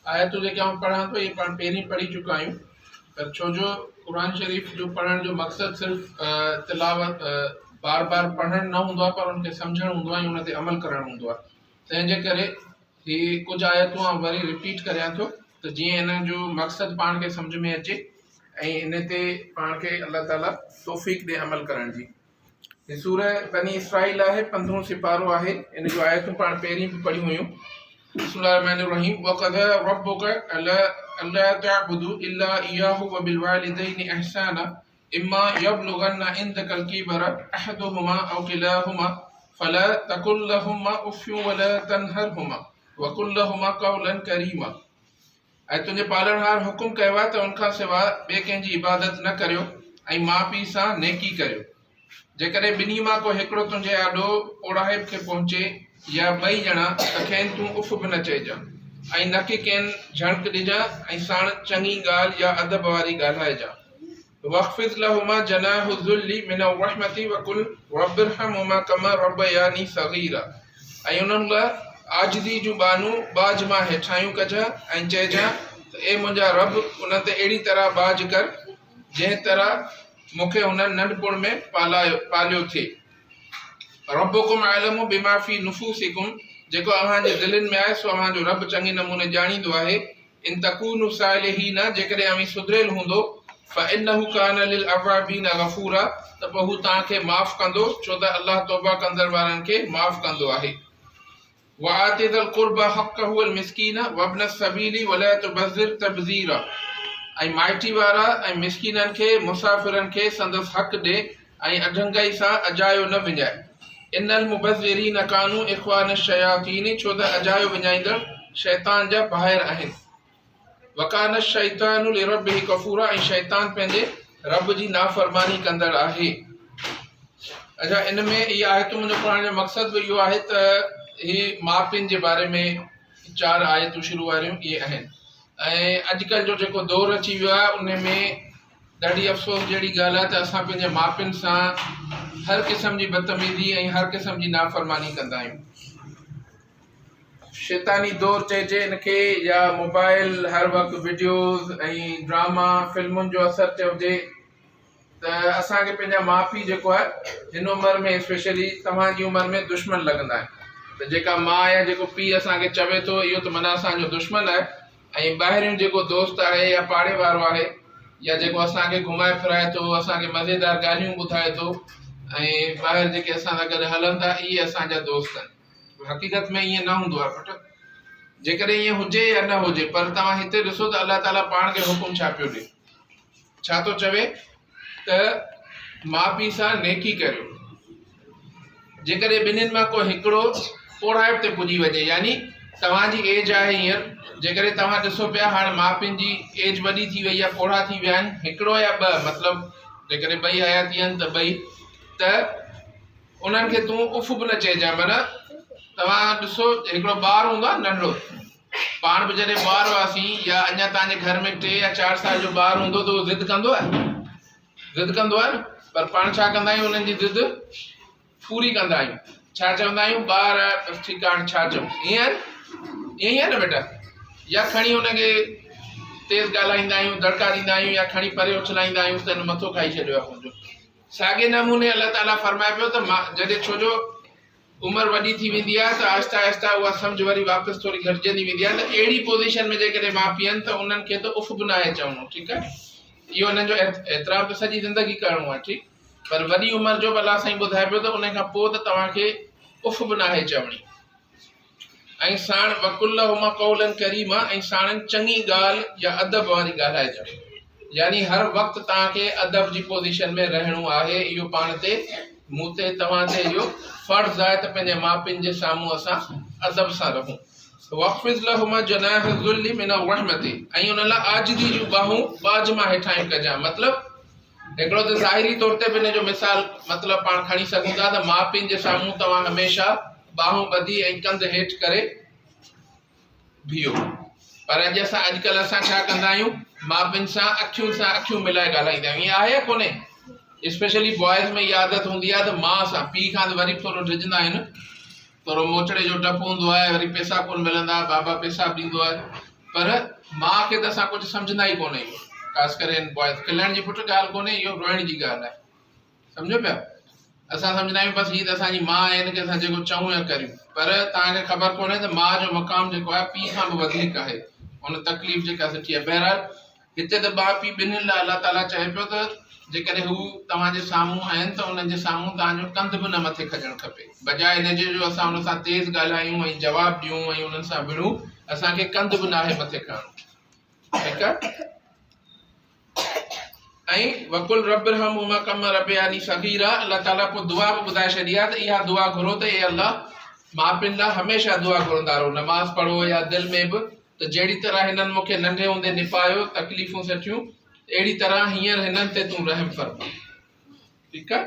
आयतूं जेके आउं पढ़ां थो इहे पाण पहिरीं पढ़ी चुका आहियूं, पर छो जो क़ुर शरीफ़ जो पढ़ण जो मक़सदु सिर्फ़ु तिलावत बार बार पढ़णु न हूंदो आहे, पर उनखे सम्झणु हूंदो आहे ऐं उन ते अमल करणु हूंदो आहे। तंहिंजे करे ही कुझु आयतूं आउं वरी रिपीट करियां थो त जीअं हिन जो मक़सदु पाण खे सम्झ में अचे ऐं इन ते पाण खे अलाह ताला तौफ़ीक़ ॾे अमल करण जी। ही सूरह बनी इसराईल आहे, 15 सिपारो आहे। इन जो आयतूं पाण पहिरीं बि पढ़ियूं हुयूं। बिस्मिल्लाहिर्रहमानिर्रहीम। वक़ज़ा रब्बुका अल्ला तअबुदू इल्ला इय्याहु व बिल वालिदैनि इहसाना इम्मा यब्लुगन्ना इंदकल किबरा अहदुहुमा औ किलाहुमा फला तकुल लहुमा उफ़्फिन वला तनहरहुमा व कुल लहुमा क़ौलन करीमा। ऐं तुंहिंजे पालणहार हुकुम कयो आहे त उनखां सवाइ ॿिए कंहिंजी इबादत न करियो ऐं माउ पीउ सां नेकी करियो। जेकॾहिं ॿिन्ही मां को हिकिड़ो तुंहिंजे आॾो ओड़ाहिब खे पहुचे या ॿई ॼणा त खेनि तूं उफ़ बि न चइजां ऐं न की कंहिं झणक ॾिजां ऐं साण चङी ॻाल्हि या अदब वारी ॻाल्हाइजां। वख़्फ़िज़ लहुमा जनाह ज़ुल्ली मिन रहमती वकुल रब्बिरहमुमा कमा रब्बयानी सग़ीरा। ऐं उन्हनि लाइ आजिज़ी जूं बानू बाज मां हेठायूं कजां ऐं चइजां त ए मुंहिंजा रब उन ते अहिड़ी तरह बाज कर जंहिं तरह मूंखे हुननि नंढपण में पालियो थिए। रब्बुकुम अलमु बिमा फ़ी नुफ़ूसिकुम। जेको अव्हांजे दिलनि में आहे सो अव्हांजो रब चङे नमूने ॼाणींदो आहे। इन तकूनु सालिहीना, जेकॾहिं अव्हीं सुधरियल हूंदो, फ़इन्नहु कान लिल अवाबीन गफ़ूरा, त पोइ हू तव्हांखे माफ़ कंदो, छो त अल्लाह तौबा कंदड़ वारनि खे माफ़ कंदो आहे। वआति ज़िल क़ुर्बा हक़्क़हु वल मिस्कीन वब्न सबीली वला तुबज़िर तबज़ीरा। ऐं माइटी वारा ऐं मिस्कीननि खे मुसाफ़िरनि खे संदसि हक़ ॾे ऐं अढंगाई सां अजायो न विञाए। इन्नल मुबज़्ज़िरीन कानू इख़्वान शयातीन, छो त अजायो विञाईंदड़ शैतान जा भाइर आहिनि। वकान शैतानु लिरब्बिही कफ़ूरा, ऐं शैतान पंहिंजे रब जी नाफ़रमानी कंदड़ आहे। अच्छा, इन में इहा आयतूं मुंहिंजो पढ़ण जो मक़सदु बि इहो आहे त ही माउ पीउ जे बारे में 4 आयतूं शुरू वारियूं इहे आहिनि। ऐं अॼुकल्ह जो जेको दौरु अची वियो आहे उन में ॾाढी अफ़सोस जहिड़ी ॻाल्हि आहे त असां पंहिंजे माउ पीउनि सां हर क़िस्म जी बदतमीज़ी ऐं हर क़िस्म जी नाफ़रमानी कंदा आहियूं। शैतानी दौरु चइजे इनखे, या मोबाइल हर वक़्तु वीडियोज़ ऐं ड्रामा फिल्मुनि जो असरु चइजे। त असांखे पंहिंजा माउ पीउ जेको आहे हिन उमिरि में स्पेशली तव्हांजी उमिरि में दुश्मन लॻंदा आहिनि। त जेका माउ या जेको पीउ असांखे चवे थो इहो त माना असांजो दुश्मन आहे, ऐं ॿाहिरियों जेको दोस्त आहे या पाड़े वारो आहे या जेको असांखे घुमाए फिराए थो, असांखे मज़ेदार ॻाल्हियूं ॿुधाए थो ऐं ॿाहिरि जेके असां सां गॾु हलनि था इहे असांजा दोस्त आहिनि। हक़ीक़त में ईअं न हूंदो आहे पुटु। जेकॾहिं ईअं हुजे या न हुजे, पर तव्हां हिते ॾिसो त अलाह ताला पाण खे हुकुम छा पियो ॾिए। छा थो चवे त माउ पीउ सां नेकी करियो। जेकॾहिं ॿिन्हिनि मां को हिकिड़ो ओड़ाहिब ते पुॼी वञे, यानी तव्हांजी एज आहे हींअर, जेकॾहिं तव्हां ॾिसो पिया हाणे माउ पीउनि जी एज वॾी थी वई आहे, ओड़ा थी विया आहिनि, हिकिड़ो या ॿ, मतिलबु जेकॾहिं ॿई हयाती आहिनि त ॿई, त उन्हनि खे तूं उफ़ बि न चइजांइ। माना तव्हां ॾिसो हिकिड़ो ॿारु हूंदो आहे नंढो, पाण बि जॾहिं ॿार हुआसीं या अञा तव्हांजे घर में 3 या 4 साल जो ॿारु हूंदो त उहो ज़िद कंदो आहे, ज़िद कंदो आहे न। पर पाण छा कंदा आहियूं, उन्हनि जी ज़िद पूरी कंदा आहियूं। छा चवंदा आहियूं, ॿार बसि ठीकु आहे छा चऊं, ईअं ईअं ई आहे न बेटा। या खणी हुनखे तेज़ ॻाल्हाईंदा आहियूं, दड़का ॾींदा आहियूं, या खणी परे उछलाईंदा आहियूं त हिन मथो खाई छॾियो आहे मुंहिंजो। साॻे नमूने अलाह ताला फरमाए पियो त मां जॾहिं छो जो उमिरि वॾी थी वेंदी आहे त आहिस्ता आहिस्ता उहा सम्झ वरी वापसि थोरी घटिजंदी वेंदी आहे। त अहिड़ी पोज़ीशन में जेकॾहिं माउ पीउ आहिनि त उन्हनि खे त उफ़ बि न आहे चवणो, ठीकु आहे। इहो हिननि जो एतिराम त सॼी ज़िंदगी करिणो आहे, ठीकु। पर वॾी उमिरि जो अलाह साईं ॿुधाए पियो त उन खां पोइ त तव्हांखे उफ़ बि न आहे चवणी। ऐं साण वकुल्लहुमा क़ौलन करीमा, ऐं साणनि चङी ॻाल्हि या अदब वारी ॻाल्हाइजो। यानी हर वक़्तु तव्हांखे अदब जी पोज़ीशन में रहणो आहे। इहो पाण ते मूं ते तव्हां ते इहो फ़र्ज़ आहे त पंहिंजे माउ पीउनि जे साम्हूं असां अदब सां रहूं। वख़्फ़िज़ लहुमा जनाह ज़ुल्ली मिन रहमती, ऐं उन लाइ आजिज़ी जूं बाहूं बाज मां हेठायूं कजां। मतिलबु हिकिड़ो त ज़ाहिरी तौर ते बि हिन जो मिसाल मतिलबु पाण खणी सघूं था त माउ पीउनि जे साम्हूं तव्हां हमेशह बाहूं ॿधी ऐं कंध हेठि करे बीहो। पर अॼुकल्ह असां छा कंदा आहियूं, माउ पीउनि सां अखियूं मिलाए ॻाल्हाईंदा आहियूं। ईअं आहे या कोन्हे? स्पेशली बॉइज़ में इहा आदत हूंदी आहे त माउ सां, पीउ खां त वरी थोरो डिॼंदा आहिनि, थोरो मोचड़े जो डपु हूंदो आहे, वरी पैसा कोन मिलंदा, बाबा पैसा ॾींदो आहे, पर माउ खे त असां कुझु सम्झंदा ई कोन आहियूं, ख़ासि करे बॉइज़। खिलण जी पुटु ॻाल्हि कोन्हे, इहो रोइण जी ॻाल्हि आहे, सम्झो पिया। असां सम्झंदा आहियूं बसि हीअ त असांजी माउ आहे, हिनखे असां जेको चऊं या करियूं, पर तव्हांखे ख़बर कोन्हे त माउ जो मक़ाम जेको आहे पीउ खां बि वधीक आहे, हुन तकलीफ़ जेका सुठी आहे। बहरहाल हिते त माउ पीउ ॿिन्हिनि लाइ अलाह ताला चए पियो त जेकॾहिं हू तव्हांजे साम्हूं आहिनि त उन्हनि जे साम्हूं तव्हांजो कंध बि न मथे खॼणु खपे, बजाए हिनजे जो असां हुन सां तेज़ ॻाल्हायूं ऐं जवाबु ॾियूं ऐं उन्हनि सां विढ़ूं, असांखे कंध बि न आहे मथे खणणु, ठीकु आहे। ऐं वकुल रब्बिरहमहुमा कमा रब्बयानी सगीरा, अलाह ताला पोइ दुआ बि ॿुधाए छॾी आहे त इहा दुआ घुरो त हे अलाह माउ पीउनि लाइ हमेशह दुआ घुरंदा रहो, नमाज़ पढ़ो या दिलि में बि, त जहिड़ी तरह हिननि मूंखे नंढे हूंदे निपायो तकलीफ़ूं सठियूं, अहिड़ी तरह हींअर हिननि ते तूं रहम फरमा, ठीकु आहे।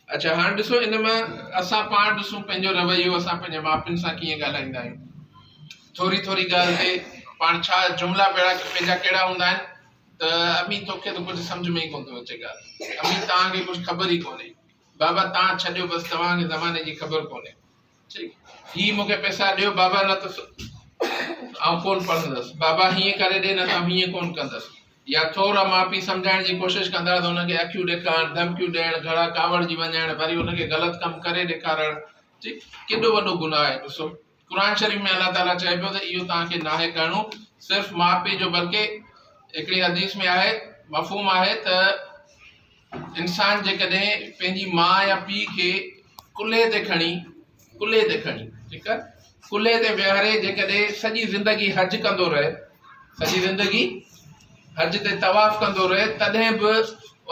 अच्छा, हाणे ॾिसो इन मां असां पाण ॾिसूं पंहिंजो रवैयो, असां पंहिंजे माउ पीउनि सां कीअं ॻाल्हाईंदा आहियूं। थोरी थोरी ॻाल्हि ते पाण छा जुमिला पंहिंजा कहिड़ा हूंदा आहिनि त अमी तोखे त कुझु सम्झ में ई कोन थो अचे ॻाल्हि, अमी तव्हांखे कुझु ख़बर ई कोन्हे, बाबा तव्हां छॾियो बसि, तव्हांखे ज़माने जी ख़बर कोन्हे, ठीकु, हीअ मूंखे पैसा ॾियो बाबा, न त आउं कोन पढ़ंदसि, बाबा हीअं करे ॾे, न त हीअं कोन कंदसि। या थोरा माउ पीउ सम्झाइण जी कोशिशि कंदा त हुनखे अखियूं ॾेखारणु, धमकियूं ॾियणु, घड़ा कावड़ जी वञणु, वरी हुनखे ग़लति कमु करे ॾेखारणु, ठीकु, केॾो वॾो गुनाह आहे। ॾिसो क़ुर शरीफ़ में अलाह ताला चए पियो त इहो तव्हांखे नाहे करिणो, सिर्फ़ु माउ पीउ जो, बल्कि हिकिड़ी हदीस में आहे, मफ़हूम आहे त इंसान जेकॾहिं पंहिंजी माउ या पीउ खे कुल्हे ते खणी, ठीकु आहे, कुल्हे ते विहारे जेकॾहिं सॼी ज़िंदगी हज कंदो रहे, सॼी ज़िंदगी हज ते तवाफ़ कंदो रहे, तॾहिं बि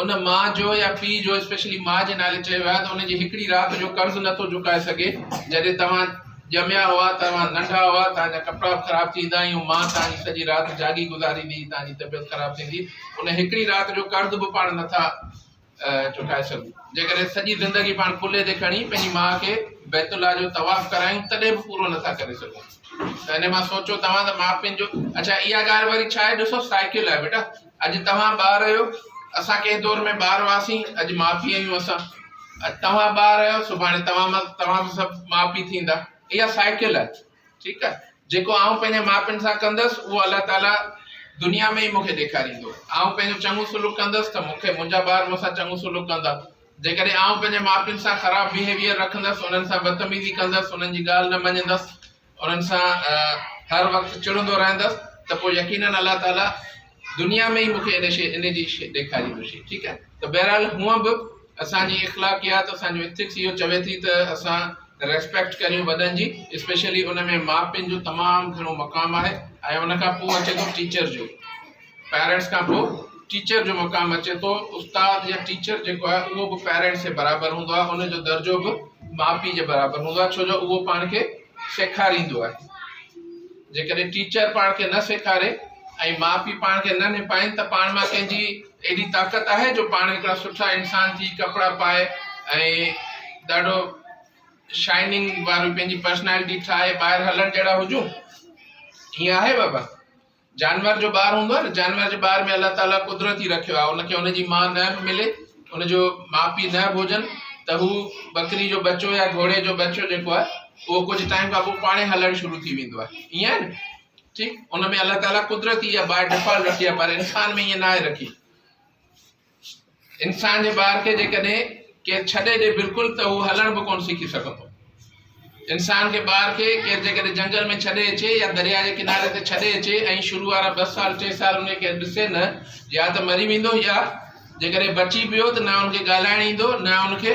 उन माउ जो या पीउ जो, स्पेशली माउ जे नाले चयो आहे त हुनजी हिकिड़ी राति जो कर्ज़ु नथो चुकाए सघे। जॾहिं तव्हां ॼमिया हुआ, तव्हां नंढा हुआ, तव्हांजा कपिड़ा ख़राबु थींदा, ऐं माउ तव्हांजी सॼी राति जागी गुज़ारींदी, तव्हांजी तबियत ख़राबु थींदी, उन हिकिड़ी राति जो कर्ज़ु बि पाण नथा चुकाए सघूं। जेकॾहिं सॼी ज़िंदगी पाण कुल्हे ते खणी पंहिंजी माउ खे बैतुल्लाह जो तवाफ़ करायूं, तॾहिं बि पूरो नथा करे सघूं। त हिन मां सोचो तव्हां त माउ पीउनि जो। अच्छा, इहा ॻाल्हि वरी छा आहे, ॾिसो साइकिल आहे बेटा, अॼु तव्हां ॿार आहियो, असां कंहिं दौर में ॿार हुआसीं, अॼु माउ पीउ आहियूं असां, तव्हां ॿार आहियो, सुभाणे तव्हां बि सभु माउ पीउ थींदा, इहा साइकिल आहे, ठीकु आहे। जेको आउं पंहिंजे माउ पीउनि सां कंदसि उहो अलाह ताला दुनिया में ई मूंखे ॾेखारींदो। आउं पंहिंजो चङो सुलूक कंदसि त मूंखे मुंहिंजा ॿार मूंसां चङो सुलूक कंदा। जेकॾहिं आउं पंहिंजे माउ पीउनि सां ख़राबु बिहेवियर रखंदसि, उन्हनि सां बदतमीज़ी कंदसि, उन्हनि जी ॻाल्हि न मञंदसि, उन्हनि सां हर वक़्तु चिड़ंदो रहंदसि, त पोइ यकीनन अलाह ताला दुनिया में ई मूंखे इन जी शइ ॾेखारींदुसि, ठीकु आहे। त बहरहाल हूअं बि असांजी इख़्लाक़ियात, असांजो एथिक्स इहो चवे थी त असां रेस्पेक्ट करियूं वॾनि जी, स्पेशली उन में माउ पीउनि जो तमामु घणो मक़ाम आहे। ऐं उन खां पोइ अचे थो टीचर जो, पेरेंट्स खां पोइ टीचर जो मक़ाम अचे थो। उस्ताद या टीचर जेको आहे उहो बि पेरेंट्स जे बराबरि हूंदो आहे, उनजो दर्जो बि माउ पीउ जे बराबरि हूंदो आहे, छो जो उहो पाण खे सेखारींदो आहे। जेकॾहिं टीचर पाण खे न सेखारे ऐं माउ पीउ पाण खे न निभाइनि, त पाण मां कंहिंजी एॾी ताक़त आहे जो पाण हिकिड़ा सुठा इंसान थी, कपिड़ा पाए ऐं ॾाढो शाइनिंग वारी पंहिंजी पर्सनैलिटी ठाहे ॿाहिरि हलण जहिड़ा हुजूं? हीअं आहे बाबा? जानवर जो ॿारु हूंदो आहे न, जानवर जे ॿार में अलाह ताला कुदरती रखियो आहे, उनखे उनजी माउ न बि मिले, उनजो माउ पीउ न बि हुजनि, त हू बकरी जो बच्चो या घोड़े जो बच्चो जेको आहे उहो कुझु टाइम खां पोइ पाणे हलणु शुरू थी वेंदो आहे, ईअं आहे न, ठीकु। उन में अलाह ताला कुदरती इहा बाय डिफॉल्ट रखी आहे, पर इंसान में ईअं न आहे रखी। इंसान जे ॿार खे जेकॾहिं केरु छॾे ॾे बिल्कुलु, त हू हलण बि कोन सिखी सघंदो। इंसान खे ॿार खे केरु जेकॾहिं जंगल में छॾे अचे या दरिया जे किनारे ते छॾे अचे ऐं शुरू वारा 2 साल 3 साल उनखे ॾिसे न, या त मरी वेंदो, या जेकॾहिं बची पियो त न उनखे ॻाल्हाइणु ईंदो, न उनखे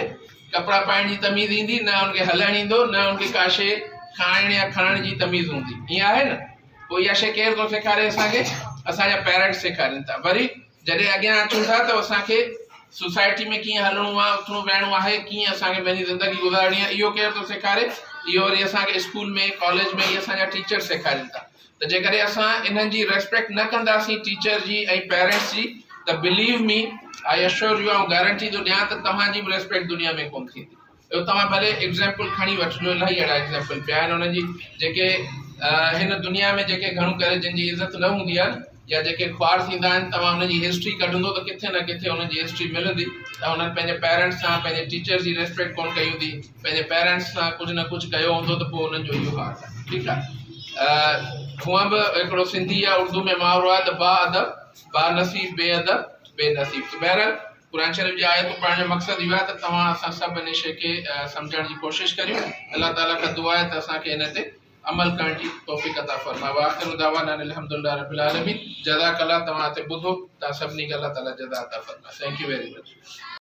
कपिड़ा पाइण जी तमीज़ ईंदी, न उनखे हलणु ईंदो, न उनखे का शइ खाइण या खणण जी तमीज़ हूंदी। ईअं आहे न। पोइ इहा शइ केरु थो सेखारे असांखे? असांजा पेरेंट्स सेखारनि था। वरी जॾहिं अॻियां अचूं था त असांखे सोसाइटी में कीअं हलणो आहे, उथणो वेहणो आहे, कीअं असांखे पंहिंजी ज़िंदगी गुज़ारणी आहे, इहो केरु थो सेखारे? इहो वरी असांखे स्कूल में, कॉलेज में, इहे असांजा टीचर सेखारनि था। त जेकॾहिं असां इन्हनि जी रेस्पेक्ट न कंदासीं, टीचर जी ऐं पेरेंट्स जी, त believe me, I assure U, ऐं गारंटी थो ॾियां त तव्हांजी बि रेस्पेक्ट दुनिया में कोन थींदी। तव्हां भले एग्ज़ाम्पल खणी वठिजो, इलाही अहिड़ा एग्ज़ाम्पल पिया आहिनि उन्हनि जी, जेके हिन दुनिया में जेके घणो करे जिन जी इज़त न हूंदी आहे, या जेके ख्वार थींदा आहिनि, तव्हां हुनजी हिस्ट्री कढंदो त किथे न किथे हुननि जी हिस्ट्री मिलंदी त हुननि पंहिंजे पेरेंट्स सां, पंहिंजे टीचर जी रेस्पेक्ट कोन कई हूंदी, पंहिंजे पेरेंट्स सां कुझु न कुझु कयो हूंदो, त पोइ हुननि जो इहो हाल आहे, ठीकु आहे। हूअं बि हिकिड़ो सिंधी या उर्दू में मुहावरो आहे त बा अदब बा नसीब बेनसीब। तो बहरहाल कुरान शरीफ जी आयतूं पढ़ण जो मक़सदु इहो आहे त तव्हां असां सभु इन शइ खे सम्झण जी कोशिशि करियूं। अलाह ताला खां दुआ आहे त असांखे इन ते अमल करण जी तौफ़ीक़ अता फ़रमाए। आख़िर दावाना अल्हम्दुलिल्लाह रब्बिल आलमीन। जज़ाकल्लाह, तव्हां हिते ॿुधो, तव्हां सभिनी खे अलाह ताला जज़ा अता फ़रमाए। Thank you very much.